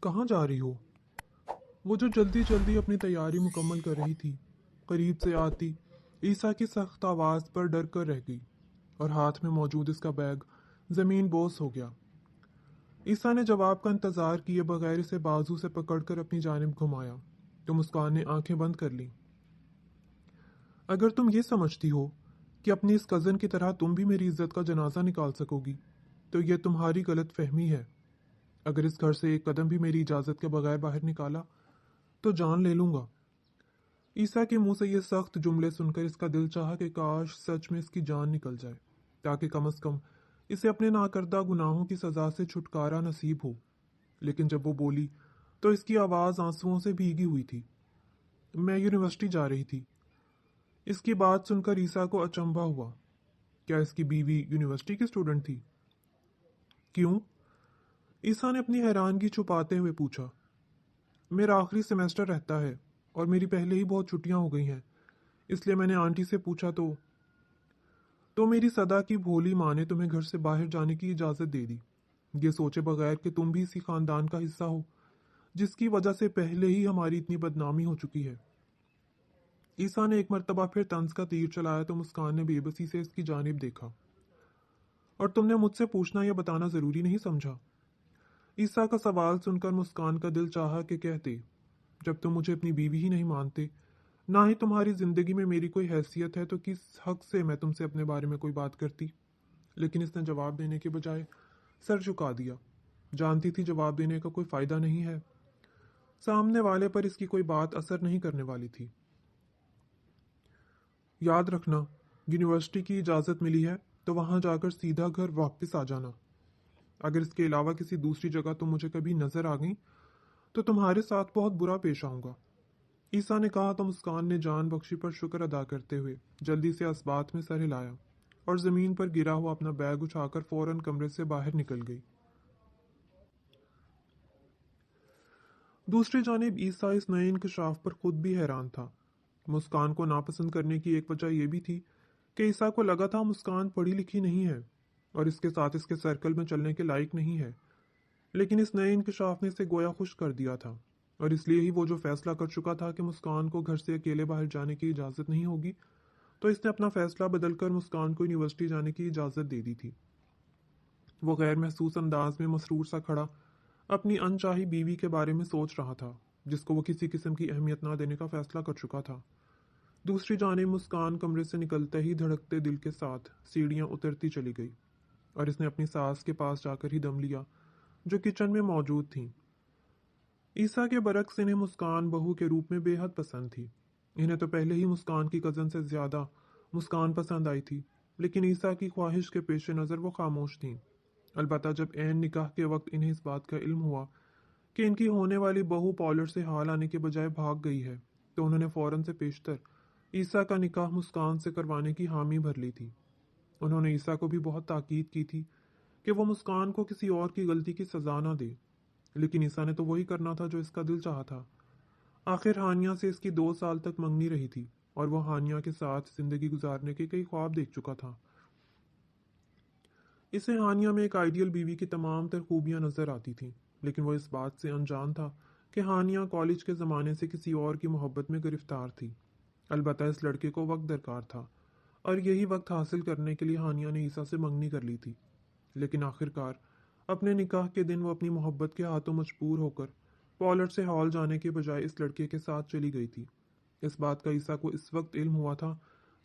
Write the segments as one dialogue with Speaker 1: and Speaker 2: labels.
Speaker 1: کہاں جا رہی ہو؟ وہ جو جلدی جلدی اپنی تیاری مکمل کر رہی تھی قریب سے آتی عیسیٰ کی سخت آواز پر ڈر کر رہ گئی اور ہاتھ میں موجود اس کا بیگ زمین بوس ہو گیا۔ عیسیٰ نے جواب کا انتظار کیے بغیر اسے بازو سے پکڑ کر اپنی جانب گھمایا تو مسکان نے آنکھیں بند کر لیں۔ اگر تم یہ سمجھتی ہو کہ اپنی اس کزن کی طرح تم بھی میری عزت کا جنازہ نکال سکو گی تو یہ تمہاری غلط فہمی ہے۔ اگر اس گھر سے ایک قدم بھی میری اجازت کے بغیر باہر نکالا تو جان لے لوں گا۔ عیسیٰ کے منہ سے یہ سخت جملے سن کر اس کا دل چاہا کہ کاش سچ میں اس کی جان نکل جائے تاکہ کم از کم اسے اپنے ناکردہ گناہوں کی سزا سے چھٹکارا نصیب ہو۔ لیکن جب وہ بولی تو اس کی آواز آنسوؤں سے بھیگی ہوئی تھی۔ میں یونیورسٹی جا رہی تھی۔ اس کی بات سن کر عیسیٰ کو اچنبھا ہوا۔ کیا اس کی بیوی یونیورسٹی کی اسٹوڈنٹ تھی؟ کیوں؟ عیسیٰ نے اپنی حیرانگی چھپاتے ہوئے پوچھا۔ میرا آخری سیمیسٹر رہتا ہے اور میری پہلے ہی بہت چھٹیاں ہو گئی ہیں، اس لیے میں نے آنٹی سے پوچھا تو میری صدا کی بھولی ماں نے تمہیں گھر سے باہر جانے کی اجازت دے دی، یہ سوچے بغیر کہ تم بھی اسی خاندان کا حصہ ہو جس کی وجہ سے پہلے ہی ہماری اتنی بدنامی ہو چکی ہے۔ عیسیٰ نے ایک مرتبہ پھر طنز کا تیر چلایا تو مسکان نے بے بسی سے اس کی جانب دیکھا۔ اور تم نے مجھ سے پوچھنا یا بتانا ضروری نہیں سمجھا؟ عیسیٰ کا سوال سن کر مسکان کا دل چاہا کہ کہتے، جب تم مجھے اپنی بیوی ہی نہیں مانتے، نہ ہی تمہاری زندگی میں میری کوئی حیثیت ہے، تو کس حق سے میں تم سے اپنے بارے میں کوئی بات کرتی؟ لیکن اس نے جواب دینے کے بجائے سر جھکا دیا۔ جانتی تھی جواب دینے کا کوئی فائدہ نہیں ہے، سامنے والے پر اس کی کوئی بات اثر نہیں کرنے والی تھی۔ یاد رکھنا، یونیورسٹی کی اجازت ملی ہے تو وہاں جا کر سیدھا گھر واپس آ جانا۔ اگر اس کے علاوہ کسی دوسری جگہ تم مجھے کبھی نظر آ گئی تو تمہارے ساتھ بہت برا پیش آؤں گا۔ عیسیٰ نے کہا تو مسکان نے جان بخشی پر شکر ادا کرتے ہوئے جلدی سے اسبات میں سر ہلایا اور زمین پر گرا ہوا اپنا بیگ اٹھا کر فوراً کمرے سے باہر نکل گئی۔ دوسری جانب عیسیٰ اس نئے انکشاف پر خود بھی حیران تھا۔ مسکان کو ناپسند کرنے کی ایک وجہ یہ بھی تھی کہ عیسیٰ کو لگا تھا مسکان پڑھی لکھی نہیں ہے اور اس کے ساتھ اس کے سرکل میں چلنے کے لائق نہیں ہے، لیکن اس نئے انکشاف نے اسے گویا خوش کر دیا تھا، اور اس لیے ہی وہ جو فیصلہ کر چکا تھا کہ مسکان کو گھر سے اکیلے باہر جانے کی اجازت نہیں ہوگی، تو اس نے اپنا فیصلہ بدل کر مسکان کو یونیورسٹی جانے کی اجازت دے دی تھی۔ وہ غیر محسوس انداز میں مسرور سا کھڑا اپنی انچاہی بیوی کے بارے میں سوچ رہا تھا جس کو وہ کسی قسم کی اہمیت نہ دینے کا فیصلہ کر چکا تھا۔ دوسری جانب مسکان کمرے سے نکلتے ہی دھڑکتے دل کے ساتھ سیڑھیاں اترتی چلی گئی اور اس نے اپنی ساس کے پاس جا کر ہی دم لیا جو کچن میں موجود تھیں۔ عیسیٰ کے برعکس انہیں مسکان بہو کے روپ میں بے حد پسند تھی۔ انہیں تو پہلے ہی مسکان کی کزن سے زیادہ مسکان پسند آئی تھی، لیکن عیسیٰ کی خواہش کے پیش نظر وہ خاموش تھیں۔ البتہ جب عین نکاح کے وقت انہیں اس بات کا علم ہوا کہ ان کی ہونے والی بہو پالر سے حال آنے کے بجائے بھاگ گئی ہے تو انہوں نے فوراً سے پیشتر عیسیٰ کا نکاح مسکان سے کروانے کی حامی بھر لی تھی۔ انہوں نے عیسیٰ کو بھی بہت تاکید کی تھی کہ وہ مسکان کو کسی اور کی غلطی کی سزا نہ دے، لیکن عیسیٰ نے تو وہی کرنا تھا جو اس کا دل چاہا تھا۔ آخر ہانیہ سے اس کی 2 سال تک منگنی رہی تھی اور وہ ہانیہ کے ساتھ زندگی گزارنے کے کئی خواب دیکھ چکا تھا۔ اسے ہانیہ میں ایک آئیڈیل بیوی کی تمام تر خوبیاں نظر آتی تھیں، لیکن وہ اس بات سے انجان تھا کہ ہانیہ کالج کے زمانے سے کسی اور کی محبت میں گرفتار تھی۔ البتہ اس لڑکے کو وقت درکار تھا اور یہی وقت حاصل کرنے کے لیے ہانیہ نے عیسیٰ سے منگنی کر لی تھی، لیکن آخرکار اپنے نکاح کے دن وہ اپنی محبت کے ہاتھوں مجبور ہو کر پالر سے ہال جانے کے بجائے اس لڑکے کے ساتھ چلی گئی تھی۔ اس بات کا عیسیٰ کو اس وقت علم ہوا تھا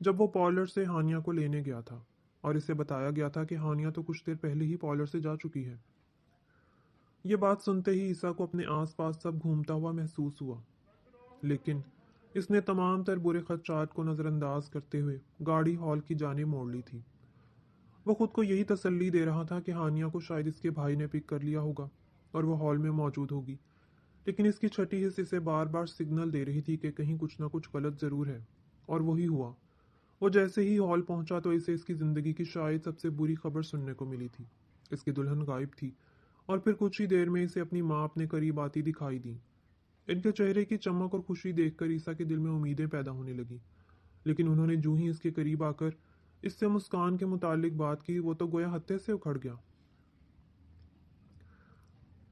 Speaker 1: جب وہ پالر سے ہانیہ کو لینے گیا تھا اور اسے بتایا گیا تھا کہ ہانیہ تو کچھ دیر پہلے ہی پالر سے جا چکی ہے۔ یہ بات سنتے ہی عیسیٰ کو اپنے آس پاس سب گھومتا ہوا محسوس ہوا، لیکن اس نے تمام تر برے خدشات کو نظر انداز کرتے ہوئے گاڑی ہال کی جانب موڑ لی تھی۔ وہ خود کو یہی تسلی دے رہا تھا کہ ہانیہ کو شاید اس کے بھائی نے پک کر لیا ہوگا اور وہ ہال میں موجود ہوگی، لیکن اس کی چھٹی حص اسے بار بار سگنل دے رہی تھی کہ کہیں کچھ نہ کچھ غلط ضرور ہے، اور وہی ہوا۔ وہ جیسے ہی ہال پہنچا تو اسے اس کی زندگی کی شاید سب سے بری خبر سننے کو ملی تھی۔ اس کی دلہن غائب تھی اور پھر کچھ ہی دیر میں اسے اپنی ماں اپنے قریب آتی دکھائی دی۔ ان کے چہرے کی چمک اور خوشی دیکھ کر عیسیٰ کے دل میں امیدیں پیدا ہونے لگیں، لیکن انہوں نے جو ہی اس کے قریب آ کر اس سے مسکان کے متعلق بات کی وہ تو گویا ہتھے سے اکھڑ گیا۔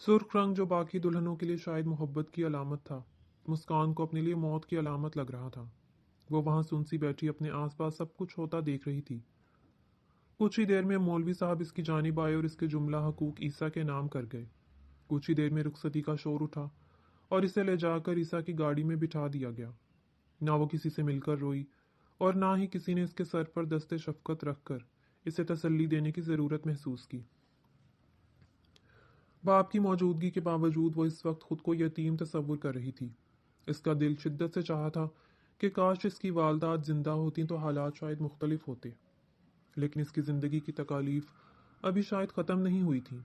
Speaker 1: سرخ رنگ جو باقی دلہنوں کے لیے شاید محبت کی علامت تھا، مسکان کو اپنے لیے موت کی علامت لگ رہا تھا۔ وہ وہاں سنسی بیٹھی اپنے آس پاس سب کچھ ہوتا دیکھ رہی تھی۔ کچھ ہی دیر میں مولوی صاحب اس کی جانب آئے اور اس کے جملہ حقوق عیسیٰ کے نام کر گئے۔ کچھ ہی دیر میں رخصتی کا شور اٹھا اور اسے لے جا کر عیسیٰ کی گاڑی میں بٹھا دیا گیا۔ نہ وہ کسی سے مل کر روئی اور نہ ہی کسی نے اس کے سر پر دست شفقت رکھ کر اسے تسلی دینے کی ضرورت محسوس کی۔ باپ کی موجودگی کے باوجود وہ اس وقت خود کو یتیم تصور کر رہی تھی۔ اس کا دل شدت سے چاہا تھا کہ کاش اس کی والدہ آج زندہ ہوتی تو حالات شاید مختلف ہوتے، لیکن اس کی زندگی کی تکالیف ابھی شاید ختم نہیں ہوئی تھی۔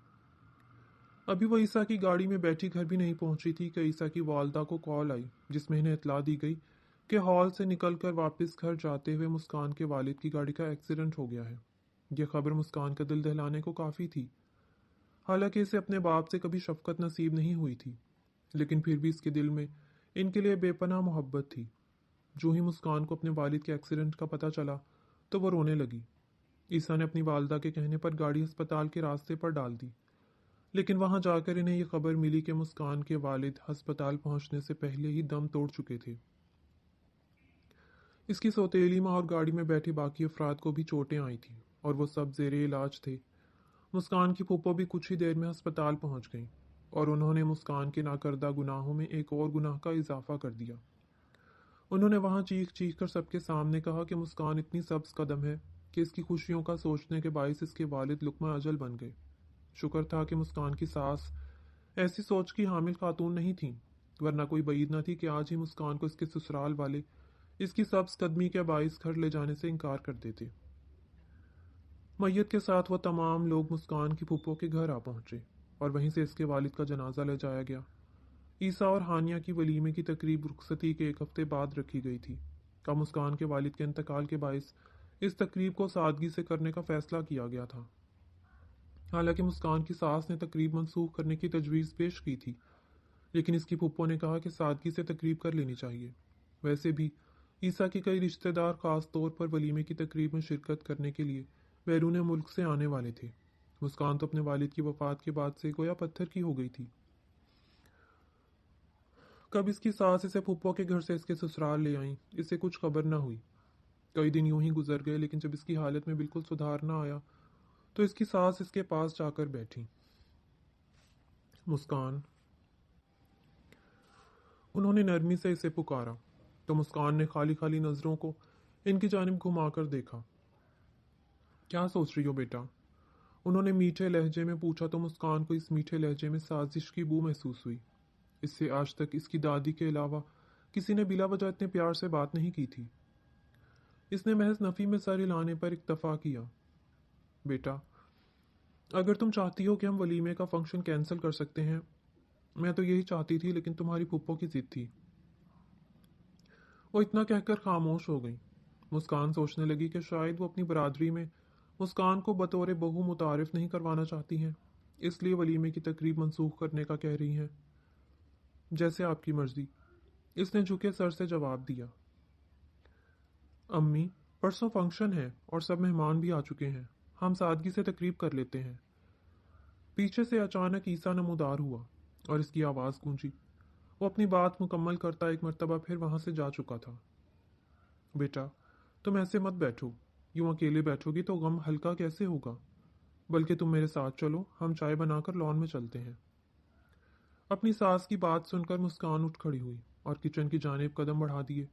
Speaker 1: ابھی وہ عیسیٰ کی گاڑی میں بیٹھی گھر بھی نہیں پہنچی تھی کہ عیسیٰ کی والدہ کو کال آئی، جس میں انہیں اطلاع دی گئی کہ ہال سے نکل کر واپس گھر جاتے ہوئے مسکان کے والد کی گاڑی کا ایکسیڈنٹ ہو گیا ہے۔ یہ خبر مسکان کا دل دہلانے کو کافی تھی۔ حالانکہ اسے اپنے باپ سے کبھی شفقت نصیب نہیں ہوئی تھی، لیکن پھر بھی اس کے دل میں ان کے لیے بے پناہ محبت تھی۔ جو ہی مسکان کو اپنے والد کے ایکسیڈنٹ کا پتہ چلا تو وہ رونے لگی۔ عیسیٰ نے اپنی والدہ کے کہنے پر گاڑی ہسپتال کے راستے پر ڈال دی، لیکن وہاں جا کر انہیں یہ خبر ملی کہ مسکان کے والد ہسپتال پہنچنے سے پہلے ہی دم توڑ چکے تھے۔ اس کی سوتیلی ماں اور گاڑی میں بیٹھے باقی افراد کو بھی چوٹیں آئی تھیں اور وہ سب زیر علاج تھے۔ مسکان کی پھوپھو بھی کچھ ہی دیر میں ہسپتال پہنچ گئیں اور انہوں نے مسکان کے ناکردہ گناہوں میں ایک اور گناہ کا اضافہ کر دیا۔ انہوں نے وہاں چیخ چیخ کر سب کے سامنے کہا کہ مسکان اتنی سبز قدم ہے کہ اس کی خوشیوں کا سوچنے کے باعث اس کے والد لقمہ اجل بن گئے۔ شکر تھا کہ مسکان کی ساس ایسی سوچ کی حامل خاتون نہیں تھیں، ورنہ کوئی بعید نہ تھی کہ آج ہی مسکان کو اس کے سسرال والے اس کی سبز قدمی کے باعث گھر لے جانے سے انکار کر دیتے۔ میت کے ساتھ وہ تمام لوگ مسکان کی پھوپھو کے گھر آ پہنچے اور وہیں سے اس کے والد کا جنازہ لے جایا گیا۔ عیسیٰ اور ہانیہ کی ولیمے کی تقریب رخصتی کے ایک ہفتے بعد رکھی گئی تھی۔ اب مسکان کے والد کے انتقال کے باعث اس تقریب کو سادگی سے کرنے کا فیصلہ کیا گیا تھا۔ حالانکہ مسکان کی ساس نے تقریب منسوخ کرنے کی تجویز پیش کی تھی، لیکن اس کی پھوپھو نے کہا کہ سادگی سے تقریب کر لینی چاہیے۔ ویسے بھی عیسیٰ کے کئی رشتہ دار خاص طور پر ولیمے کی تقریب میں شرکت کرنے کے لیے بیرون ملک سے آنے والے تھے۔ مسکان تو اپنے والد کی وفات کے بعد سے گویا پتھر کی ہو گئی تھی۔ کب اس کی ساس اسے پھوپھو کے گھر سے اس کے سسرال لے آئیں، اسے کچھ خبر نہ ہوئی۔ کئی دن یوں ہی گزر گئے، لیکن جب اس کی حالت میں بالکل سدھار نہ آیا تو اس کی ساس اس کے پاس جا کر بیٹھی۔ مسکان، انہوں نے نرمی سے اسے پکارا تو مسکان نے خالی خالی نظروں کو ان کی جانب گھما کر دیکھا۔ کیا سوچ رہی ہو بیٹا؟ انہوں نے میٹھے لہجے میں پوچھا تو مسکان کو اس میٹھے لہجے میں سازش کی بو محسوس ہوئی۔ اس سے آج تک اس کی دادی کے علاوہ کسی نے بلا وجہ اتنے پیار سے بات نہیں کی تھی۔ اس نے محض نفی میں سر ہلانے پر اکتفا کیا۔ بیٹا، اگر تم چاہتی ہو کہ ہم ولیمے کا فنکشن کینسل کر سکتے ہیں، میں تو یہی چاہتی تھی، لیکن تمہاری پھوپھو کی ضد تھی۔ وہ اتنا کہہ کر خاموش ہو گئی۔ مسکان سوچنے لگی کہ شاید وہ اپنی برادری میں مسکان کو بطور بہو متعارف نہیں کروانا چاہتی ہیں، اس لیے ولیمے کی تقریب منسوخ کرنے کا کہہ رہی ہیں۔ جیسے آپ کی مرضی، اس نے جھکے سر سے جواب دیا۔ امی، پرسوں فنکشن ہے اور سب مہمان بھی آ چکے ہیں، ہم سادگی سے تقریب کر لیتے ہیں۔ پیچھے سے اچانک عیسیٰ نمودار ہوا اور اس کی آواز گونجی۔ وہ اپنی بات مکمل کرتا ایک مرتبہ پھر وہاں سے جا چکا تھا۔ بیٹا، تم ایسے مت بیٹھو، یوں اکیلے بیٹھو گی تو غم ہلکا کیسے ہوگا؟ بلکہ تم میرے ساتھ چلو، ہم چائے بنا کر لان میں چلتے ہیں۔ اپنی ساس کی بات سن کر مسکان اٹھ کھڑی ہوئی اور کچن کی جانب قدم بڑھا دیے۔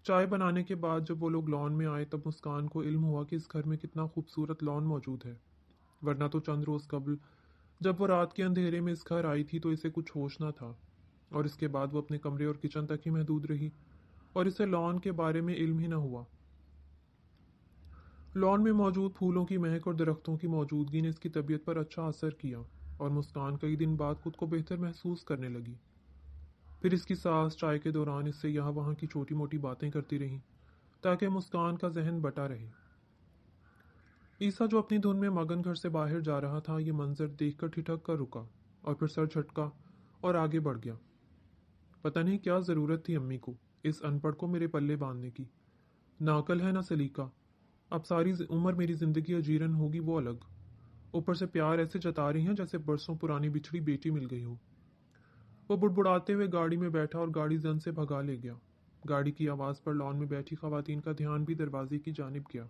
Speaker 1: چائے بنانے کے بعد جب وہ لوگ لان میں آئے تب مسکان کو علم ہوا کہ اس گھر میں کتنا خوبصورت لان موجود ہے، ورنہ تو چند روز قبل جب وہ رات کے اندھیرے میں اس گھر آئی تھی تو اسے کچھ ہوش نہ تھا، اور اس کے بعد وہ اپنے کمرے اور کچن تک ہی محدود رہی اور اسے لان کے بارے میں علم ہی نہ ہوا۔ لان میں موجود پھولوں کی مہک اور درختوں کی موجودگی نے اس کی طبیعت پر اچھا اثر کیا اور مسکان کئی دن بعد خود کو بہتر محسوس کرنے لگی۔ پھر اس کی ساس چائے کے دوران اس سے یہاں وہاں کی چھوٹی موٹی باتیں کرتی رہیں تاکہ مسکان کا ذہن بٹا رہے۔ عیسیٰ جو اپنی دھن میں مگن گھر سے باہر جا رہا تھا، یہ منظر دیکھ کر ٹھٹک کر رکا اور پھر سر جھٹکا اور آگے بڑھ گیا۔ پتہ نہیں کیا ضرورت تھی امی کو اس ان پڑھ کو میرے پلے باندھنے کی، نہ عقل ہے نہ سلیقہ۔ اب ساری عمر میری زندگی اجیرن ہوگی وہ الگ، اوپر سے پیار ایسے جتا رہی ہیں جیسے برسوں پرانی بچھڑی بیٹی مل گئی ہو۔ وہ بڑبڑاتے ہوئے گاڑی میں بیٹھا اور گاڑی زن سے بھگا لے گیا۔ گاڑی کی آواز پر لان میں بیٹھی خواتین کا دھیان بھی دروازے کی جانب گیا۔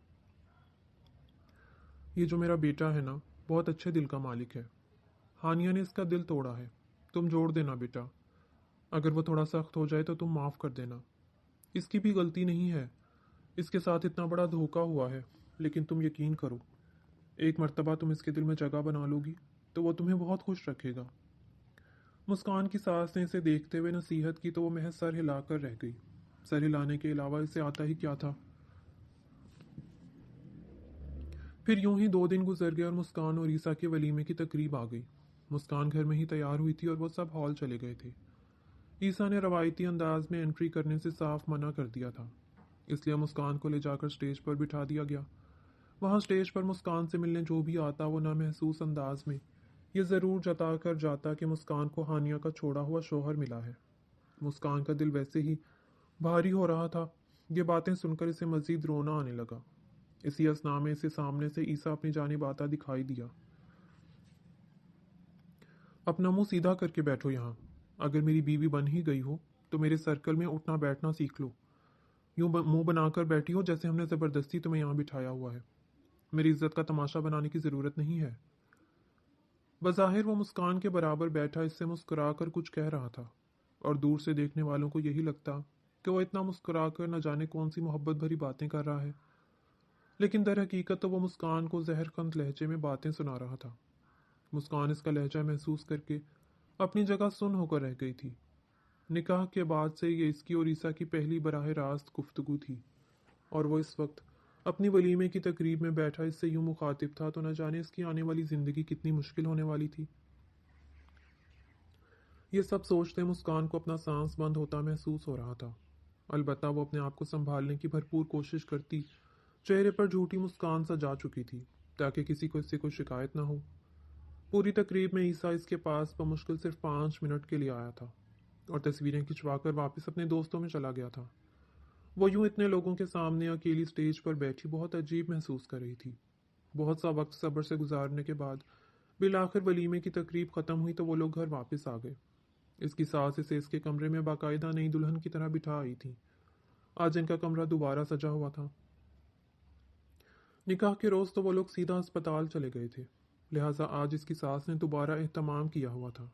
Speaker 1: یہ جو میرا بیٹا ہے نا، بہت اچھے دل کا مالک ہے۔ ہانیہ نے اس کا دل توڑا ہے۔ تم جوڑ دینا بیٹا۔ اگر وہ تھوڑا سخت ہو جائے تو تم معاف کر دینا۔ اس کی بھی غلطی نہیں ہے، اس کے ساتھ اتنا بڑا دھوکا ہوا ہے، لیکن تم یقین کرو، ایک مرتبہ تم اس کے دل میں جگہ بنا لو گی تو وہ تمہیں بہت خوش رکھے گا۔ مسکان کی ساس نے اسے دیکھتے ہوئے نصیحت کی تو وہ محض سر ہلا کر رہ گئی۔ سر ہلانے کے علاوہ اسے آتا ہی کیا تھا۔ پھر یوں ہی 2 دن گزر گئے اور مسکان اور عیسیٰ کے ولیمے کی تقریب آ گئی۔ مسکان گھر میں ہی تیار ہوئی تھی اور وہ سب ہال چلے گئے تھے۔ عیسیٰ نے روایتی انداز میں انٹری کرنے سے صاف منع کر دیا تھا، اس لیے مسکان کو لے جا کر سٹیج پر بٹھا دیا گیا۔ وہاں سٹیج پر مسکان سے ملنے جو بھی آتا وہ نامحسوس انداز میں یہ ضرور جتا کر جاتا کہ مسکان کو ہانیہ کا چھوڑا ہوا شوہر ملا ہے۔ مسکان کا دل ویسے ہی بھاری ہو رہا تھا۔ یہ باتیں سن کر اسے مزید رونا آنے لگا۔ اسی اثنا میں اسے سامنے سے عیسیٰ اپنی جانب آتا دکھائی دیا۔ اپنا منہ سیدھا کر کے بیٹھو یہاں، اگر میری بیوی بن ہی گئی ہو تو میرے سرکل میں اٹھنا بیٹھنا سیکھ لو۔ یوں منہ بنا کر بیٹھی ہو جیسے ہم نے زبردستی تمہیں یہاں بٹھایا ہوا ہے۔ میری عزت کا تماشا بنانے کی ضرورت نہیں ہے۔ بظاہر وہ مسکان کے برابر بیٹھا اس سے مسکرا کر کچھ کہہ رہا تھا، اور دور سے دیکھنے والوں کو یہی لگتا کہ وہ اتنا مسکرا کر نہ جانے کون سی محبت بھری باتیں کر رہا ہے، لیکن در حقیقت تو وہ مسکان کو زہر خند لہجے میں باتیں سنا رہا تھا۔ مسکان اس کا لہجہ محسوس کر کے اپنی جگہ سن ہو کر رہ گئی تھی۔ نکاح کے بعد سے یہ اس کی اور عیسیٰ کی پہلی براہ راست گفتگو تھی، اور وہ اس وقت اپنی ولیمے کی تقریب میں بیٹھا اس سے یوں مخاطب تھا تو نہ جانے اس کی آنے والی زندگی کتنی مشکل ہونے والی تھی۔ یہ سب سوچتے مسکان کو اپنا سانس بند ہوتا محسوس ہو رہا تھا۔ البتہ وہ اپنے آپ کو سنبھالنے کی بھرپور کوشش کرتی چہرے پر جھوٹی مسکان سجا چکی تھی تاکہ کسی کو اس سے کوئی شکایت نہ ہو۔ پوری تقریب میں عیسیٰ اس کے پاس بمشکل صرف 5 منٹ کے لیے آیا تھا اور تصویریں کھنچوا کر واپس اپنے دوستوں میں چلا گیا تھا۔ وہ یوں اتنے لوگوں کے سامنے اکیلی سٹیج پر بیٹھی بہت عجیب محسوس کر رہی تھی۔ بہت سا وقت صبر سے گزارنے کے بعد بالآخر ولیمے کی تقریب ختم ہوئی تو وہ لوگ گھر واپس آ گئے۔ اس کی ساس اسے اس کے کمرے میں باقاعدہ نئی دلہن کی طرح بٹھا آئی تھی۔ آج ان کا کمرہ دوبارہ سجا ہوا تھا۔ نکاح کے روز تو وہ لوگ سیدھا اسپتال چلے گئے تھے، لہٰذا آج اس کی ساس نے دوبارہ اہتمام کیا ہوا تھا۔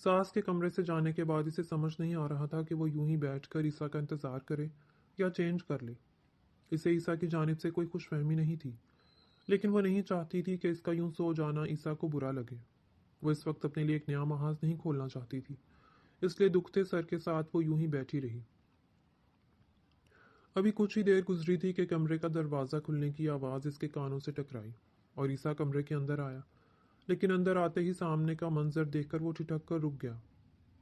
Speaker 1: ساس کے کمرے سے جانے کے بعد اسے سمجھ نہیں آ رہا تھا کہ وہ یوں ہی بیٹھ کر عیسیٰ کا انتظار کرے یا چینج کر لے۔ اسے عیسیٰ کی جانب سے کوئی خوش فہمی نہیں تھی، لیکن وہ نہیں چاہتی تھی کہ اس کا یوں سو جانا عیسیٰ کو برا لگے۔ وہ اس وقت اپنے لیے ایک نیا محاذ نہیں کھولنا چاہتی تھی، اس لیے دکھتے سر کے ساتھ وہ یوں ہی بیٹھی رہی۔ ابھی کچھ ہی دیر گزری تھی کہ کمرے کا دروازہ کھلنے کی آواز اس کے کانوں سے ٹکرائی اور عیسیٰ کمرے کے اندر آیا، لیکن اندر آتے ہی سامنے کا منظر دیکھ کر وہ ٹھٹک کر رک گیا۔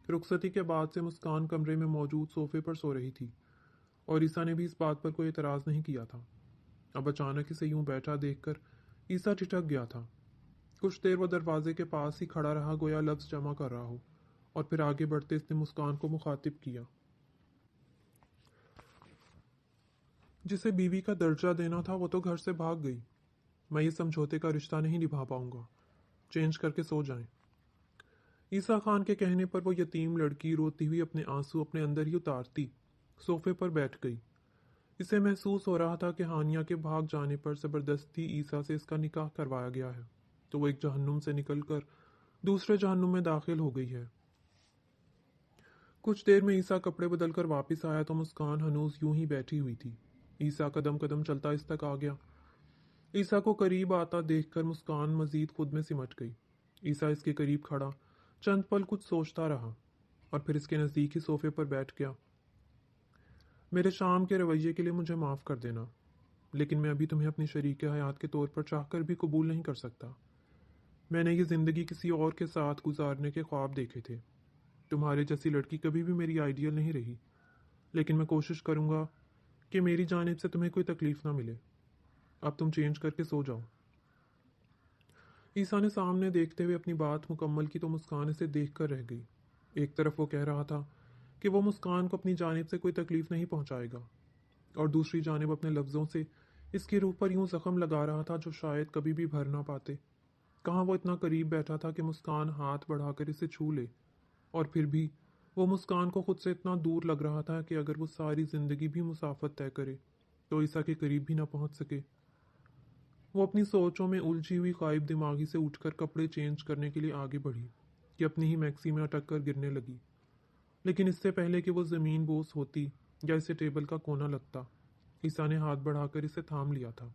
Speaker 1: رخصتی کے بعد سے مسکان کمرے میں موجود صوفے پر سو رہی تھی اور عیسیٰ نے بھی اس بات پر کوئی اعتراض نہیں کیا تھا۔ اب اچانک اسے یوں بیٹھا دیکھ کر عیسیٰ ٹھٹک گیا تھا۔ کچھ دیر وہ دروازے کے پاس ہی کھڑا رہا گویا لفظ جمع کر رہا ہو، اور پھر آگے بڑھتے اس نے مسکان کو مخاطب کیا۔ جسے بیوی کا درجہ دینا تھا وہ تو گھر سے بھاگ گئی۔ میں یہ سمجھوتے کا رشتہ نہیں نبھا پاؤں گا، چینج کر کے سو جائیں۔ عیسیٰ خان کے کہنے پر وہ یتیم لڑکی روتی ہوئی اپنے آنسو اپنے اندر ہی اتارتی صوفے پر بیٹھ گئی۔ اسے محسوس ہو رہا تھا کہ ہانیہ کے بھاگ جانے پر زبردستی عیسیٰ سے اس کا نکاح کروایا گیا ہے تو وہ ایک جہنم سے نکل کر دوسرے جہنم میں داخل ہو گئی ہے۔ کچھ دیر میں عیسیٰ کپڑے بدل کر واپس آیا تو مسکان ہنوز یوں ہی بیٹھی ہوئی تھی۔ عیسیٰ قدم قدم چلتا اس تک آ گیا۔ عیسیٰ کو قریب آتا دیکھ کر مسکان مزید خود میں سمٹ گئی۔ عیسیٰ اس کے قریب کھڑا چند پل کچھ سوچتا رہا اور پھر اس کے نزدیک ہی صوفے پر بیٹھ گیا۔ میرے شام کے رویے کے لیے مجھے معاف کر دینا، لیکن میں ابھی تمہیں اپنی شریک حیات کے طور پر چاہ کر بھی قبول نہیں کر سکتا۔ میں نے یہ زندگی کسی اور کے ساتھ گزارنے کے خواب دیکھے تھے۔ تمہارے جیسی لڑکی کبھی بھی میری آئیڈیل نہیں رہی، لیکن میں کوشش کروں گا کہ میری جانب سے تمہیں کوئی تکلیف نہ ملے۔ اب تم چینج کر کے سو جاؤ۔ عیسیٰ نے سامنے دیکھتے ہوئے اپنی بات مکمل کی تو مسکان اسے دیکھ کر رہ گئی۔ ایک طرف وہ کہہ رہا تھا کہ وہ مسکان کو اپنی جانب سے کوئی تکلیف نہیں پہنچائے گا، اور دوسری جانب اپنے لفظوں سے اس کی روح پر یوں زخم لگا رہا تھا جو شاید کبھی بھی بھر نہ پاتے۔ کہاں وہ اتنا قریب بیٹھا تھا کہ مسکان ہاتھ بڑھا کر اسے چھو لے، اور پھر بھی وہ مسکان کو خود سے اتنا دور لگ رہا تھا کہ اگر وہ ساری زندگی بھی مسافت طے کرے تو عیسیٰ کے قریب بھی نہ پہنچ سکے۔ وہ اپنی سوچوں میں الجھی ہوئی غائب دماغی سے اٹھ کر کپڑے چینج کرنے کے لیے آگے بڑھی کہ اپنی ہی میکسی میں اٹک کر گرنے لگی، لیکن اس سے پہلے کہ وہ زمین بوس ہوتی یا اسے ٹیبل کا کونا لگتا، عیسیٰ نے ہاتھ بڑھا کر اسے تھام لیا تھا۔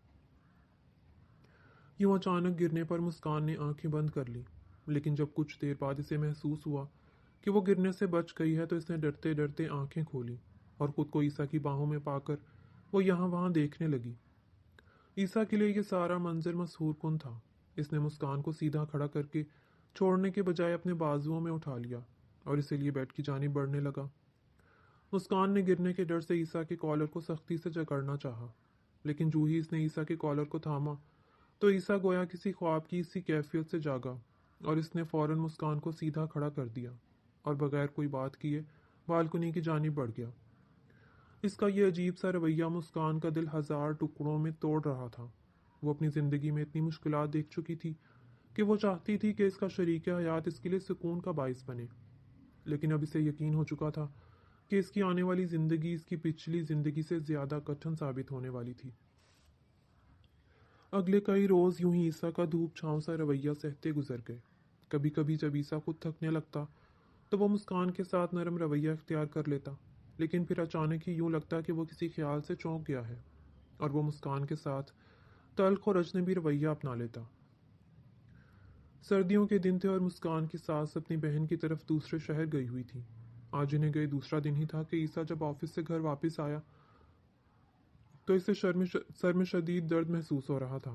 Speaker 1: یوں اچانک گرنے پر مسکان نے آنکھیں بند کر لی، لیکن جب کچھ دیر بعد اسے محسوس ہوا کہ وہ گرنے سے بچ گئی ہے تو اس نے ڈرتے ڈرتے آنکھیں کھولی اور خود کو عیسیٰ کی باہوں میں پا کر وہ یہاں وہاں دیکھنے لگی۔ عیسیٰ کے لیے یہ سارا منظر مسحور کن تھا۔ اس نے مسکان کو سیدھا کھڑا کر کے چھوڑنے کے بجائے اپنے بازوؤں میں اٹھا لیا اور اسی لیے بیڈ کی جانب بڑھنے لگا۔ مسکان نے گرنے کے ڈر سے عیسیٰ کے کالر کو سختی سے جکڑنا چاہا، لیکن جو ہی اس نے عیسیٰ کے کالر کو تھاما تو عیسیٰ گویا کسی خواب کی اسی کیفیت سے جاگا اور اس نے فوراً مسکان کو سیدھا کھڑا کر دیا اور بغیر کوئی بات کیے بالکنی کی جانب بڑھ گیا۔ اس کا یہ عجیب سا رویہ مسکان کا دل ہزار ٹکڑوں میں توڑ رہا تھا۔ وہ اپنی زندگی میں اتنی مشکلات دیکھ چکی تھی کہ وہ چاہتی تھی کہ اس کا شریک حیات اس کے لیے سکون کا باعث بنے، لیکن اب اسے یقین ہو چکا تھا کہ اس کی آنے والی زندگی اس کی پچھلی زندگی سے زیادہ کٹھن ثابت ہونے والی تھی۔ اگلے کئی روز یوں ہی عیسیٰ کا دھوپ چھاؤں سا رویہ سہتے گزر گئے۔ کبھی کبھی جب عیسیٰ خود تھکنے لگتا تو وہ مسکان کے ساتھ نرم رویہ اختیار کر لیتا، لیکن پھر اچانک ہی یوں لگتا کہ وہ کسی خیال سے چونک گیا ہے اور وہ مسکان کے ساتھ تلخ اور اجنبی رویہ اپنا لیتا۔ سردیوں کے دن تھے اور مسکان کی ساس اپنی بہن کی طرف دوسرے شہر گئی ہوئی تھی۔ آج انہیں گئے دوسرا دن ہی تھا کہ عیسیٰ جب آفس سے گھر واپس آیا تو اسے سر میں شدید درد محسوس ہو رہا تھا۔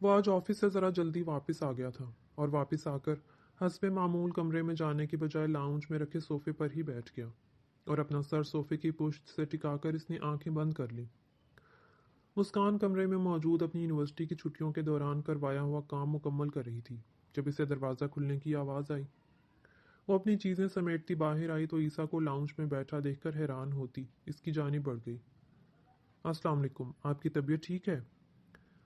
Speaker 1: وہ آج آفس سے ذرا جلدی واپس آ گیا تھا اور واپس آ کر حسب معمول کمرے میں جانے کی بجائے لاؤنج میں رکھے صوفے پر ہی بیٹھ گیا اور اپنا سر صوفے کی پشت سے ٹکا کر اس نے آنکھیں بند کر لی۔ مسکان کمرے میں موجود اپنی یونیورسٹی کی چھٹیوں کے دوران کروایا ہوا کام مکمل کر رہی تھی جب اسے دروازہ کھلنے کی آواز آئی۔ وہ اپنی چیزیں سمیٹتی باہر آئی تو عیسیٰ کو لاؤنج میں بیٹھا دیکھ کر حیران ہوتی اس کی جانب بڑھ گئی۔ السلام علیکم، آپ کی طبیعت ٹھیک ہے؟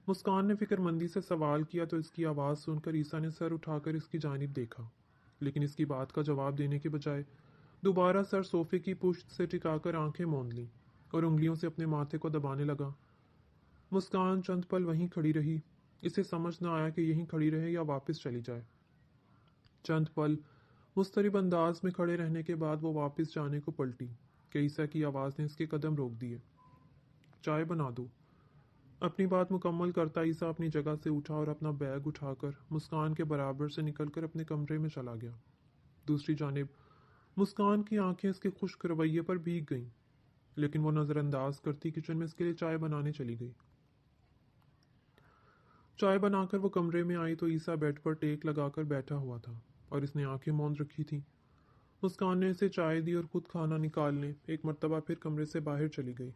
Speaker 1: مسکان نے فکر مندی سے سوال کیا تو اس کی آواز سن کر عیسیٰ نے سر اٹھا کر اس کی جانب دیکھا، لیکن اس کی بات کا جواب دینے کے بجائے دوبارہ سر صوفے کی پشت سے ٹکا کر آنکھیں موند لیں اور انگلیوں سے اپنے ماتھے کو دبانے لگا۔ مسکان چند پل وہیں کھڑی رہی۔ اسے سمجھ نہ آیا کہ یہیں کھڑی رہے یا واپس چلی جائے۔ چند پل مضطرب انداز میں کھڑے رہنے کے بعد وہ واپس جانے کو پلٹی کہ عیسیٰ کی آواز نے اس کے قدم روک دیے۔ چائے بنا دو۔ اپنی بات مکمل کرتا عیسیٰ اپنی جگہ سے اٹھا اور اپنا بیگ اٹھا کر مسکان کے برابر سے نکل کر اپنے کمرے میں چلا گیا۔ دوسری جانب مسکان کی آنکھیں اس کے خشک رویے پر بھیگ گئیں، لیکن وہ نظر انداز کرتی کچن میں اس کے لیے چائے بنانے چلی گئی۔ چائے بنا کر وہ کمرے میں آئی تو عیسیٰ بیڈ پر ٹیک لگا کر بیٹھا ہوا تھا اور اس نے آنکھیں موند رکھی تھیں۔ مسکان نے اسے چائے دی اور خود کھانا نکالنے ایک مرتبہ پھر کمرے سے باہر چلی گئی۔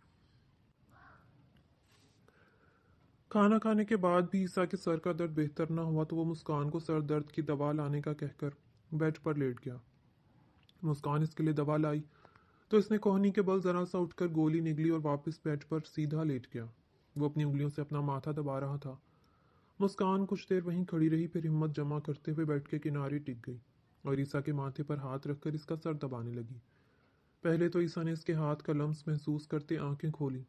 Speaker 1: کھانا کھانے کے بعد بھی عیسیٰ کے سر کا درد بہتر نہ ہوا تو وہ مسکان کو سر درد کی دوا لانے کا کہہ کر بیڈ پر لیٹ گیا۔ مسکان اس کے لیے دوا لائی تو اس نے کوہنی کے بل ذرا سا اٹھ کر گولی نگلی اور واپس بیڈ پر سیدھا لیٹ گیا۔ وہ اپنی انگلیوں سے اپنا ماتھا دبا رہا تھا۔ مسکان کچھ دیر وہیں کھڑی رہی، پھر ہمت جمع کرتے ہوئے بیڈ کے کنارے ٹک گئی اور عیسیٰ کے ماتھے پر ہاتھ رکھ کر اس کا سر دبانے لگی۔ پہلے تو عیسیٰ نے اس کے ہاتھ کا لمس محسوس کرتے آنکھیں کھولی،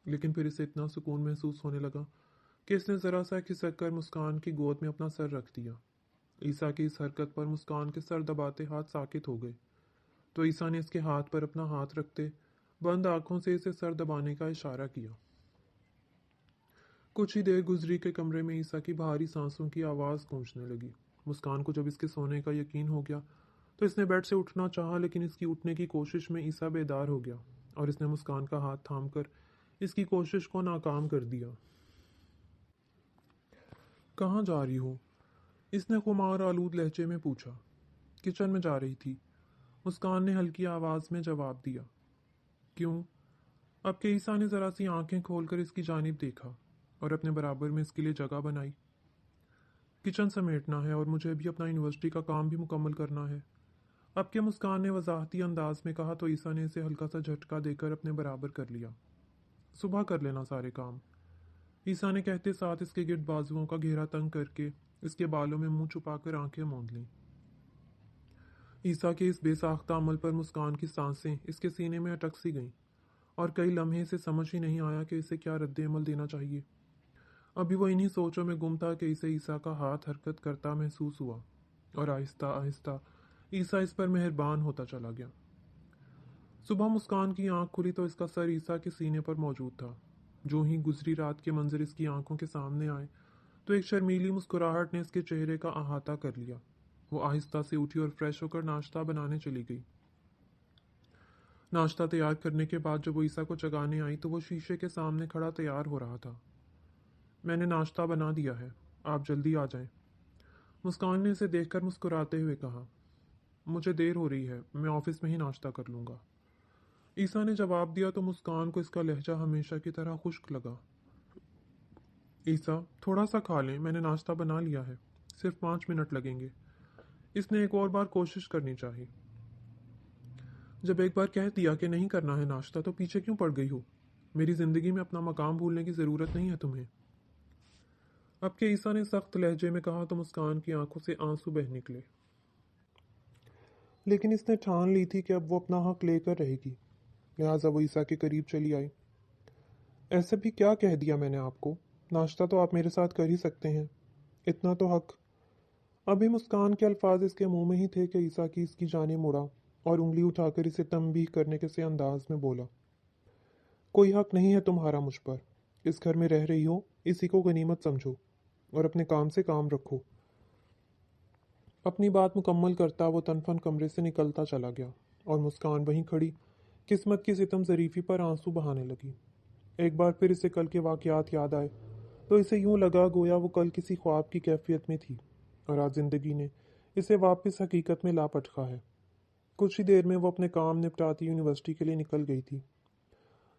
Speaker 1: لیکن پھر اسے اتنا سکون محسوس ہونے لگا کہ اس نے ذرا سا کھسک کر مسکان کی گود میں اپنا سر رکھ دیا۔ عیسیٰ کی اس حرکت پر مسکان کے سر دباتے ہاتھ ساکت ہو گئے تو عیسیٰ نے اس کے ہاتھ پر اپنا ہاتھ رکھتے بند آنکھوں سے اسے سر دبانے کا اشارہ کیا۔ کچھ ہی دیر گزری کہ کمرے میں عیسیٰ کی بھاری سانسوں کی آواز گونجنے لگی۔ مسکان کو جب اس کے سونے کا یقین ہو گیا تو اس نے بیڈ سے اٹھنا چاہا، لیکن اس کی اٹھنے کی کوشش میں عیسیٰ بیدار ہو گیا اور اس نے مسکان کا ہاتھ تھام کر اس کی کوشش کو ناکام کر دیا۔ کہاں جا رہی ہو؟ اس نے خمار آلود لہجے میں پوچھا۔ کچن میں جا رہی تھی، مسکان نے ہلکی آواز میں جواب دیا۔ کیوں؟ اب کہ عیسیٰ نے ذرا سی آنکھیں کھول کر اس کی جانب دیکھا اور اپنے برابر میں اس کے لیے جگہ بنائی۔ کچن سمیٹنا ہے اور مجھے بھی اپنا یونیورسٹی کا کام بھی مکمل کرنا ہے۔ اب کہ مسکان نے وضاحتی انداز میں کہا تو عیسیٰ نے اسے ہلکا سا جھٹکا دے کر اپنے برابر کر لیا۔ صبح کر لینا سارے کام، عیسیٰ نے کہتے ساتھ اس کے گرد بازوؤں کا گھیرا تنگ کر کے اس کے بالوں میں منہ چھپا کر آنکھیں موند لیں۔ عیسیٰ کے اس بے ساختہ عمل پر مسکان کی سانسیں اس کے سینے میں اٹک سی گئیں اور کئی لمحے اسے سمجھ ہی نہیں آیا کہ اسے کیا رد عمل دینا چاہیے۔ ابھی وہ انہی سوچوں میں گم تھا کہ اسے عیسیٰ کا ہاتھ حرکت کرتا محسوس ہوا اور آہستہ آہستہ عیسیٰ اس پر مہربان ہوتا چلا گیا۔ صبح مسکان کی آنکھ کھلی تو اس کا سر عیسیٰ کے سینے پر موجود تھا۔ جو ہی گزری رات کے منظر اس کی آنکھوں کے سامنے آئے تو ایک شرمیلی مسکراہٹ نے اس کے چہرے کا احاطہ کر لیا۔ وہ آہستہ سے اٹھی اور فریش ہو کر ناشتہ بنانے چلی گئی۔ ناشتہ تیار کرنے کے بعد جب وہ عیسیٰ کو جگانے آئی تو وہ شیشے کے سامنے کھڑا تیار ہو رہا تھا۔ میں نے ناشتہ بنا دیا ہے، آپ جلدی آ جائیں، مسکان نے اسے دیکھ کر مسکراتے ہوئے کہا۔ مجھے دیر ہو رہی ہے، میں آفس میں ہی ناشتہ کر لوں گا، عیسیٰ نے جواب دیا تو مسکان کو اس کا لہجہ ہمیشہ کی طرح خشک لگا۔ عیسیٰ تھوڑا سا کھا لیں، میں نے ناشتہ بنا لیا ہے، صرف 5 منٹ لگیں گے۔ اس نے ایک اور بار کوشش کرنی چاہی۔ جب ایک بار کہہ دیا کہ نہیں کرنا ہے ناشتہ تو پیچھے کیوں پڑ گئی ہو؟ میری زندگی میں اپنا مقام بھولنے کی ضرورت نہیں ہے تمہیں۔ اب کہ عیسیٰ نے سخت لہجے میں کہا تو مسکان کی آنکھوں سے آنسو بہہ نکلے، لیکن اس نے ٹھان لی تھی کہ اب وہ اپنا حق لے کر رہے گی، لہٰذا وہ عیسیٰ کے قریب چلی آئی۔ ایسے بھی کیا کہہ دیا میں نے آپ کو؟ ناشتہ تو آپ میرے ساتھ کر ہی سکتے ہیں، اتنا تو حق۔ ابھی مسکان کے الفاظ اس کے منہ میں ہی تھے کہ عیسیٰ کی اس کی جانب مڑا اور انگلی اٹھا کر اسے تنبیہ کرنے کے سے انداز میں بولا، کوئی حق نہیں ہے تمہارا مجھ پر، اس گھر میں رہ رہی ہو، اسی کو غنیمت سمجھو اور اپنے کام سے کام رکھو۔ اپنی بات مکمل کرتا وہ تنفن کمرے سے نکلتا چلا گیا اور مسکان وہیں کھڑی قسمت کی ستم ظریفی پر آنسو بہانے لگی۔ ایک بار پھر اسے کل کے واقعات یاد آئے تو اسے یوں لگا گویا وہ کل کسی خواب کی کیفیت میں تھی اور آج زندگی نے اسے واپس حقیقت میں لا پٹکا ہے۔ کچھ ہی دیر میں وہ اپنے کام نپٹاتی یونیورسٹی کے لیے نکل گئی تھی۔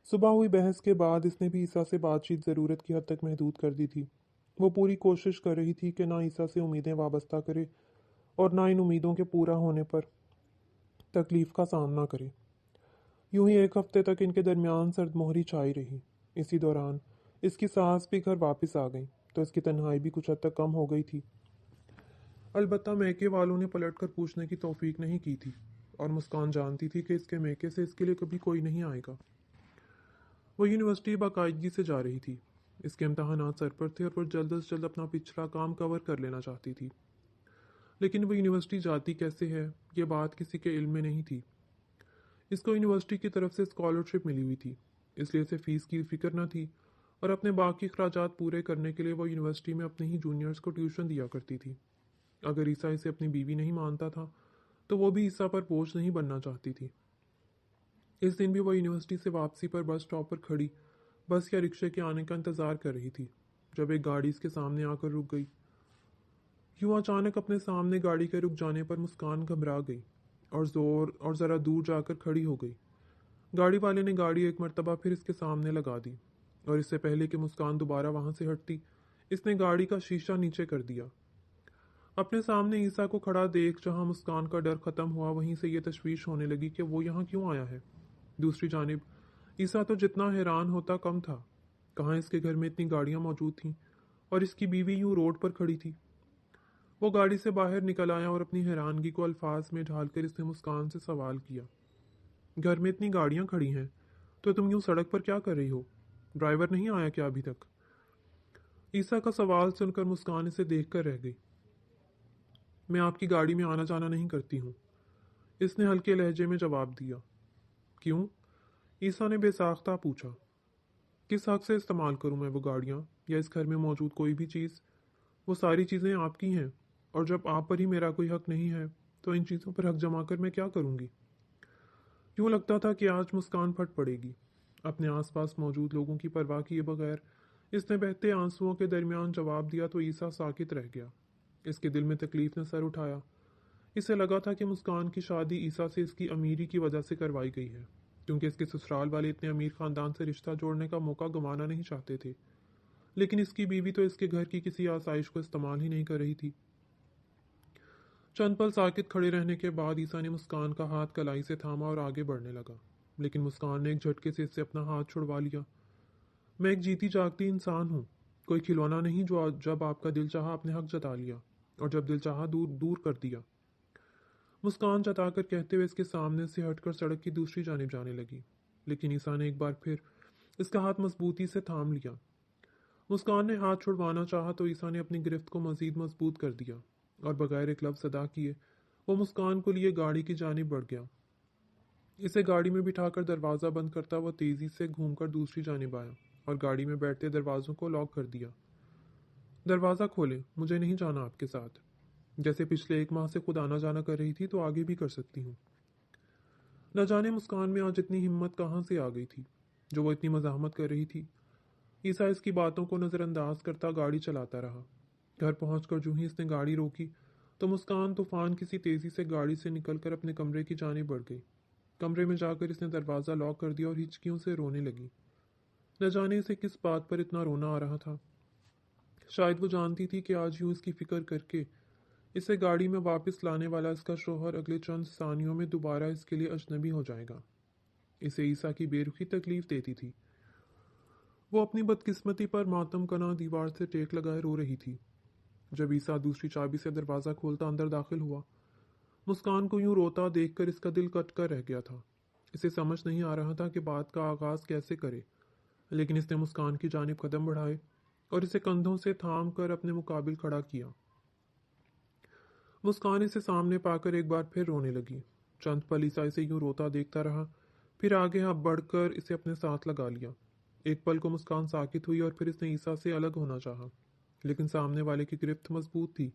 Speaker 1: صبح ہوئی بحث کے بعد اس نے بھی عیسیٰ سے بات چیت ضرورت کی حد تک محدود کر دی تھی۔ وہ پوری کوشش کر رہی تھی کہ نہ عیسیٰ سے امیدیں وابستہ کرے اور نہ ان امیدوں کے پورا ہونے پر تکلیف کا سامنا کرے۔ یوں ہی ایک ہفتے تک ان کے درمیان سرد مہری چھائی رہی۔ اسی دوران اس کی ساس بھی گھر واپس آ گئی تو اس کی تنہائی بھی کچھ حد تک کم ہو گئی تھی۔ البتہ میکے والوں نے پلٹ کر پوچھنے کی توفیق نہیں کی تھی اور مسکان جانتی تھی کہ اس کے میکے سے اس کے لیے کبھی کوئی نہیں آئے گا۔ وہ یونیورسٹی باقاعدگی سے جا رہی تھی، اس کے امتحانات سر پر تھے اور وہ جلد از جلد اپنا پچھلا کام کور کر لینا چاہتی تھی، لیکن وہ یونیورسٹی جاتی کیسے ہے یہ بات کسی کے علم میں نہیں تھی۔ اس کو یونیورسٹی کی طرف سے اسکالرشپ ملی ہوئی تھی، اس لیے اسے فیس کی فکر نہ تھی اور اپنے باقی اخراجات پورے کرنے کے لیے وہ یونیورسٹی میں اپنے ہی جونیئرز کو ٹیوشن دیا کرتی تھی۔ اگر عیسیٰ اسے اپنی بیوی نہیں مانتا تھا تو وہ بھی عیسیٰ پر بوجھ نہیں بننا چاہتی تھی۔ اس دن بھی وہ یونیورسٹی سے واپسی پر بس اسٹاپ پر کھڑی بس یا رکشے کے آنے کا انتظار کر رہی تھی جب ایک گاڑی اس کے سامنے آ کر رک گئی۔ یوں اچانک اپنے سامنے گاڑی کے رک جانے پر مسکان گھبرا گئی اور ذرا دور جا کر کھڑی ہو گئی۔ گاڑی والے نے گاڑی ایک مرتبہ پھر اس کے سامنے لگا دی اور اس سے پہلے کہ مسکان دوبارہ وہاں سے ہٹتی اس نے گاڑی کا شیشہ نیچے کر دیا۔ اپنے سامنے عیسیٰ کو کھڑا دیکھ جہاں مسکان کا ڈر ختم ہوا وہیں سے یہ تشویش ہونے لگی کہ وہ یہاں کیوں آیا ہے۔ دوسری جانب عیسیٰ تو جتنا حیران ہوتا کم تھا، کہاں اس کے گھر میں اتنی گاڑیاں موجود تھیں اور اس کی بیوی یوں روڈ پر کھڑی تھی۔ وہ گاڑی سے باہر نکل آیا اور اپنی حیرانگی کو الفاظ میں ڈھال کر اس نے مسکان سے سوال کیا، گھر میں اتنی گاڑیاں کھڑی ہیں تو تم یوں سڑک پر کیا کر رہی ہو؟ ڈرائیور نہیں آیا کیا ابھی تک؟ عیسیٰ کا سوال سن کر مسکان اسے دیکھ کر رہ گئی۔ میں آپ کی گاڑی میں آنا جانا نہیں کرتی ہوں، اس نے ہلکے لہجے میں جواب دیا۔ کیوں؟ عیسیٰ نے بے ساختہ پوچھا۔ کس حق سے استعمال کروں میں وہ گاڑیاں یا اس گھر میں موجود کوئی بھی چیز؟ وہ ساری چیزیں آپ کی ہیں اور جب آپ پر ہی میرا کوئی حق نہیں ہے تو ان چیزوں پر حق جما کر میں کیا کروں گی؟ یوں لگتا تھا کہ آج مسکان پھٹ پڑے گی۔ اپنے آس پاس موجود لوگوں کی پرواہ کیے بغیر اس نے بہتے آنسوؤں کے درمیان جواب دیا تو عیسیٰ ساکت رہ گیا۔ اس کے دل میں تکلیف نے سر اٹھایا۔ اسے لگا تھا کہ مسکان کی شادی عیسیٰ سے اس کی امیری کی وجہ سے کروائی گئی ہے، کیونکہ اس کے سسرال والے اتنے امیر خاندان سے رشتہ جوڑنے کا موقع گنوانا نہیں چاہتے تھے، لیکن اس کی بیوی تو اس کے گھر کی کسی آسائش کو استعمال ہی نہیں کر رہی تھی۔ چند پل ساکت کھڑے رہنے کے بعد عیسیٰ نے مسکان کا ہاتھ کلائی سے تھاما اور آگے بڑھنے لگا، لیکن مسکان نے ایک جھٹکے سے اس سے اپنا ہاتھ چھڑوا لیا۔ میں ایک جیتی جاگتی انسان ہوں، کوئی کھلونا نہیں جو جب آپ کا دل چاہا اپنے حق جتا لیا اور جب دل چاہا دور دور کر دیا۔ مسکان جتا کر کہتے ہوئے اس کے سامنے سے ہٹ کر سڑک کی دوسری جانب جانے لگی، لیکن عیسیٰ نے ایک بار پھر اس کا ہاتھ مضبوطی سے تھام لیا۔ مسکان نے ہاتھ چھڑوانا چاہا تو عیسیٰ نے اپنی گرفت کو مزید مضبوط کر دیا اور بغیر ایک لفظ ادا کیے وہ مسکان کو لیے گاڑی کی جانب بڑھ گیا۔ اسے گاڑی میں بٹھا کر دروازہ بند کرتا وہ تیزی سے گھوم کر دوسری جانب آیا اور گاڑی میں بیٹھتے دروازوں کو لاک کر دیا۔ دروازہ کھولیں، مجھے نہیں جانا آپ کے ساتھ۔ جیسے پچھلے 1 ماہ سے خود آنا جانا کر رہی تھی تو آگے بھی کر سکتی ہوں۔ نہ جانے مسکان میں آج اتنی ہمت کہاں سے آ گئی تھی جو وہ اتنی مزاحمت کر رہی تھی۔ عیسیٰ اس کی باتوں کو نظر انداز کرتا گاڑی چلاتا رہا۔ گھر پہنچ کر جو ہی اس نے گاڑی روکی تو مسکان طوفان کسی تیزی سے گاڑی سے نکل کر اپنے کمرے کی جانب بڑھ گئی۔ کمرے میں جا کر اس نے دروازہ لاک کر دیا اور ہچکیوں سے رونے لگی۔ نہ جانے اسے کس بات پر اتنا رونا آ رہا تھا۔ شاید وہ جانتی تھی کہ آج یوں اس کی فکر کر کے اسے گاڑی میں واپس لانے والا اس کا شوہر اگلے چند ثانیوں میں دوبارہ اس کے لیے اجنبی ہو جائے گا۔ اسے عیسیٰ کی بے رخی تکلیف دیتی تھی۔ وہ اپنی بدقسمتی پر ماتم کنا دیوار سے ٹیک لگائے رو رہی تھی۔ جب عیسیٰ دوسری چابی سے دروازہ کھولتا اندر داخل ہوا، مسکان کو یوں روتا دیکھ کر اس کا دل کٹ کر رہ گیا تھا۔ اسے سمجھ نہیں آ رہا تھا کہ بات کا آغاز کیسے کرے، لیکن اس نے مسکان کی جانب قدم بڑھائے اور اسے کندھوں سے تھام کر اپنے مقابل کھڑا کیا۔ مسکان اسے سامنے پا کر ایک بار پھر رونے لگی۔ چند پل عیسیٰ اسے یوں روتا دیکھتا رہا، پھر آگے بڑھ کر اسے اپنے ساتھ لگا لیا۔ ایک پل کو مسکان ساکت ہوئی اور پھر اس نے عیسیٰ سے الگ ہونا چاہا، لیکن سامنے والے کی گرفت مضبوط تھی۔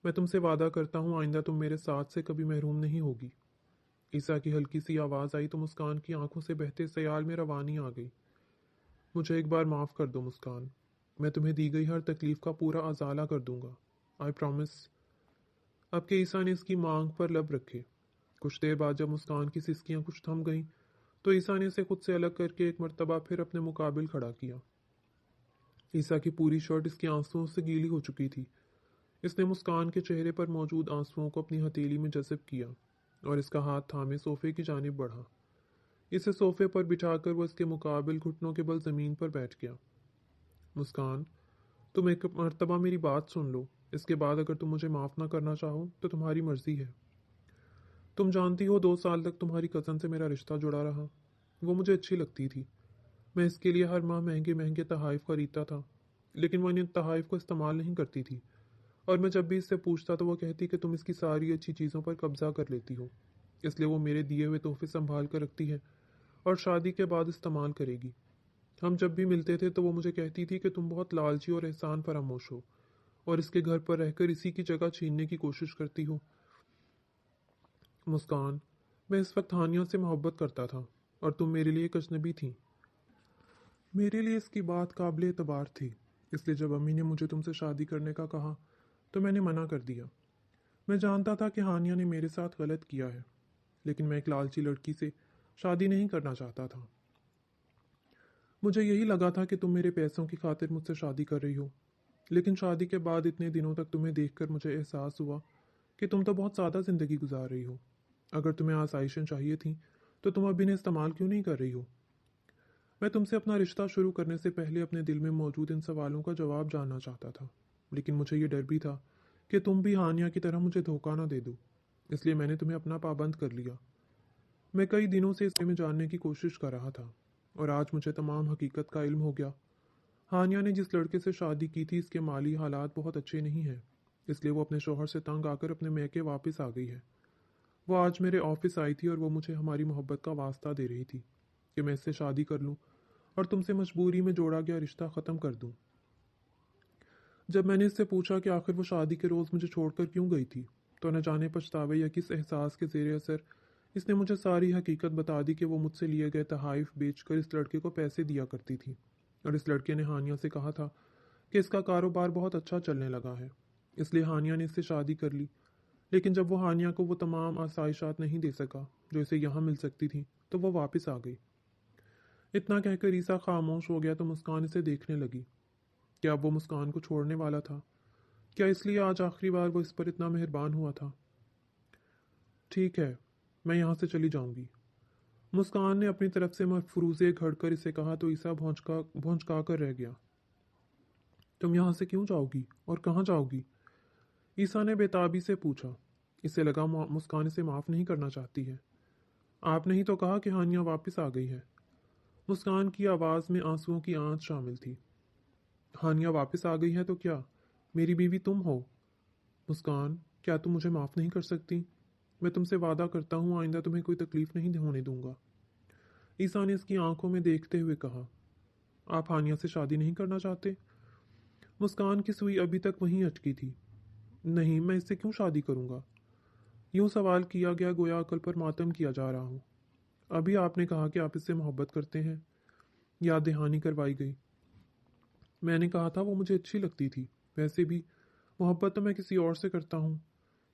Speaker 1: میں تم سے وعدہ کرتا ہوں آئندہ تم میرے ساتھ سے کبھی محروم نہیں ہوگی۔ عیسیٰ کی ہلکی سی آواز آئی تو مسکان کی آنکھوں سے بہتے سیال میں روانی آ گئی۔ مجھے ایک بار معاف کر دو مسکان، میں تمہیں دی گئی ہر تکلیف کا پورا ازالہ کر دوں گا، آئی پرومس۔ اب کہ عیسیٰ نے اس کی مانگ پر لب رکھے۔ کچھ دیر بعد جب مسکان کی سسکیاں کچھ تھم گئیں تو عیسیٰ نے اسے خود سے الگ کر کے ایک مرتبہ پھر اپنے مقابل کھڑا کیا۔ عیسیٰ کی پوری شرٹ اس کے آنسوؤں سے گیلی ہو چکی تھی۔ اس نے مسکان کے چہرے پر موجود آنسوؤں کو اپنی ہتھیلی میں جذب کیا اور اس کا ہاتھ تھامے صوفے کی جانب بڑھا۔ اسے صوفے پر بٹھا کر وہ اس کے مقابل گھٹنوں کے بل زمین پر بیٹھ گیا۔ مسکان، تم ایک مرتبہ میری بات سن لو، اس کے بعد اگر تم مجھے معاف نہ کرنا چاہو تو تمہاری مرضی ہے۔ تم جانتی ہو 2 سال تک تمہاری کزن سے میرا رشتہ جڑا رہا۔ وہ مجھے اچھی لگتی تھی۔ میں اس کے لیے ہر ماہ مہنگے مہنگے تحائف خریدتا تھا، لیکن وہ ان تحائف کو استعمال نہیں کرتی تھی، اور میں جب بھی اس سے پوچھتا تو وہ کہتی کہ تم اس کی ساری اچھی چیزوں پر قبضہ کر لیتی ہو، اس لیے وہ میرے دیے ہوئے تحفے سنبھال کر رکھتی ہے اور شادی کے بعد استعمال کرے گی۔ ہم جب بھی ملتے تھے تو وہ مجھے کہتی تھی کہ تم بہت لالچی اور احسان فراموش ہو اور اس کے گھر پر رہ کر اسی کی جگہ چھیننے کی کوشش کرتی ہو۔ مسکان، میں اس وقت ہانیہ سے محبت کرتا تھا اور تم میرے لیے ایک اجنبی تھی۔ میرے لیے اس کی بات قابل اعتبار تھی، اس لیے جب امی نے مجھے تم سے شادی کرنے کا کہا تو میں نے منع کر دیا۔ میں جانتا تھا کہ ہانیہ نے میرے ساتھ غلط کیا ہے، لیکن میں ایک لالچی لڑکی سے شادی نہیں کرنا چاہتا تھا۔ مجھے یہی لگا تھا کہ تم میرے پیسوں کی خاطر مجھ سے شادی کر رہی ہو، لیکن شادی کے بعد اتنے دنوں تک تمہیں دیکھ کر مجھے احساس ہوا کہ تم تو بہت سادہ زندگی گزار رہی ہو۔ اگر تمہیں آسائشیں چاہیے تھیں تو تم اب انہیں استعمال کیوں نہیں کر رہی ہو؟ میں تم سے اپنا رشتہ شروع کرنے سے پہلے اپنے دل میں موجود ان سوالوں کا جواب جاننا چاہتا تھا، لیکن مجھے یہ ڈر بھی تھا کہ تم بھی ہانیہ کی طرح مجھے دھوکہ نہ دے دو، اس لیے میں نے تمہیں اپنا پابند کر لیا۔ میں کئی دنوں سے اس بارے میں جاننے کی کوشش کر رہا تھا اور آج مجھے تمام حقیقت کا علم ہو گیا۔ ہانیہ نے جس لڑکے سے شادی کی تھی اس کے مالی حالات بہت اچھے نہیں ہیں، اس لیے وہ اپنے شوہر سے تنگ آ کر اپنے میکے واپس آ گئی ہے۔ وہ آج میرے آفس آئی تھی اور وہ مجھے ہماری محبت کا واسطہ دے رہی تھی کہ میں اس سے شادی کر لوں اور تم سے مجبوری میں جوڑا گیا رشتہ ختم کر دوں۔ جب میں نے اس سے پوچھا کہ آخر وہ شادی کے روز مجھے چھوڑ کر کیوں گئی تھی تو نہ جانے پچھتاوے یا کس احساس کے زیر اثر اس نے مجھے ساری حقیقت بتا دی کہ وہ مجھ سے لیے گئے تحائف بیچ کر اس لڑکے کو پیسے دیا کرتی تھی، اور اس لڑکے نے ہانیہ سے کہا تھا کہ اس کا کاروبار بہت اچھا چلنے لگا ہے، اس لیے ہانیہ نے اس سے شادی کر لی۔ لیکن جب وہ ہانیہ کو وہ تمام آسائشات نہیں دے سکا جو اسے یہاں مل سکتی تھی تو وہ واپس آ گئی۔ اتنا کہہ کر عیسیٰ خاموش ہو گیا تو مسکان اسے دیکھنے لگی۔ کیا اب وہ مسکان کو چھوڑنے والا تھا؟ کیا اس لیے آج آخری بار وہ اس پر اتنا مہربان ہوا تھا؟ ٹھیک ہے، میں یہاں سے چلی جاؤں گی۔ مسکان نے اپنی طرف سے مفروضے گھڑ کر اسے کہا تو عیسیٰ بھونچکا کر رہ گیا۔ تم یہاں سے کیوں جاؤ گی اور کہاں جاؤ گی؟ عیسیٰ نے بےتابی سے پوچھا۔ اسے لگا مسکان اسے معاف نہیں کرنا چاہتی ہے۔ آپ نے ہی تو کہا کہ ہانیہ واپس آ گئی ہے۔ مسکان کی آواز میں آنسوؤں کی آنچ شامل تھی۔ ہانیہ واپس آ گئی ہے تو کیا میری بیوی تم ہو؟ مسکان، کیا تم مجھے معاف نہیں کر سکتی؟ میں تم سے وعدہ کرتا ہوں آئندہ تمہیں کوئی تکلیف نہیں ہونے دوں گا۔ عیسیٰ نے اس کی آنکھوں میں دیکھتے ہوئے کہا، آپ ہانیہ سے شادی نہیں کرنا چاہتے؟ مسکان کی سوئی ابھی تک وہیں اٹکی تھی۔ نہیں، میں اس سے کیوں شادی کروں گا؟ یوں سوال کیا گیا گویا عقل پر ماتم کیا جا رہا ہو۔ ابھی آپ نے کہا کہ آپ اس سے محبت کرتے ہیں۔ یاد دہانی کروائی گئی۔ میں نے کہا تھا وہ مجھے اچھی لگتی تھی، ویسے بھی محبت تو میں کسی اور سے کرتا ہوں۔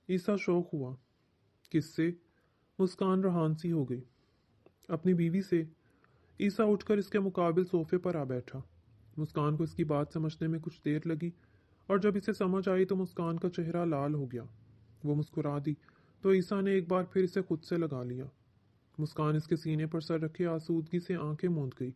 Speaker 1: عیسیٰ شوق ہوا۔ کس سے؟ مسکان رہان سی ہو گئی۔ اپنی بیوی سے۔ عیسیٰ اٹھ کر اس کے مقابل صوفے پر آ بیٹھا۔ مسکان کو اس کی بات سمجھنے میں کچھ دیر لگی، اور جب اسے سمجھ آئی تو مسکان کا چہرہ لال ہو گیا۔ وہ مسکرا دی تو عیسیٰ نے ایک بار پھر اسے خود سے لگا لیا۔ مسکان اس کے سینے پر سر رکھے آسودگی سے آنکھیں موند گئی۔